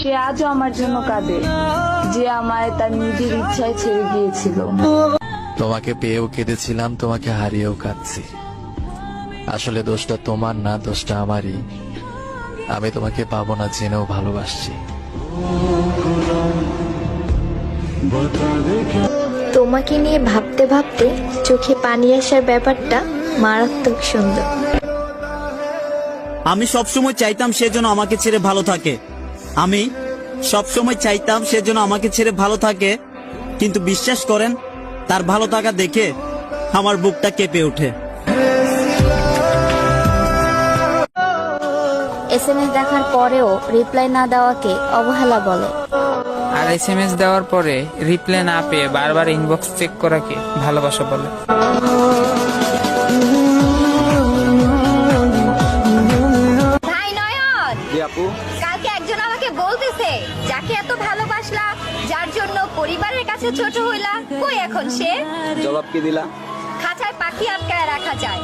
সে আজও আমার জন্য কাঁদে, যে আমায় তার নিজের ইচ্ছায় ছেড়ে গিয়েছিল। তোমাকে পেয়েও কেঁদেছিলাম, তোমাকে হারিয়েও কাঁদছি। আসলে দোষটা তোমার না, দোষটা আমারই। আমি তোমাকে পাবো না জেনেও ভালোবাসছি। তোমাকে নিয়ে ভাবতে ভাবতে চোখে পানি আসার ব্যাপারটা মারাত্মক সুন্দর। আমি সবসময় চাইতাম সে যেন আমাকে ছেড়ে ভালো থাকে। আমি সবসময় চাইতাম সে যেন আমাকে ছেড়ে ভালো থাকে, কিন্তু বিশ্বাস করেন, তার ভালো থাকা দেখে আমার বুকটা কেঁপে ওঠে। এসএমএস দেখার পরেও রিপ্লাই না দেওয়াকে অবহেলা বলে। আর এসএমএস দেওয়ার পরে রিপ্লাই না পেয়ে বারবার ইনবক্স চেক করাকে ভালোবাসা বলে। ভাই নয়ন, কালকে একজন আমাকে বলতেছে, যাকে এত ভালোবাসলা, যার জন্য পরিবারের কাছে ছোট হইলা, কই এখন সে? জবাব কি দিলা? খাঁচায় পাখি আটকায় রাখা যায়,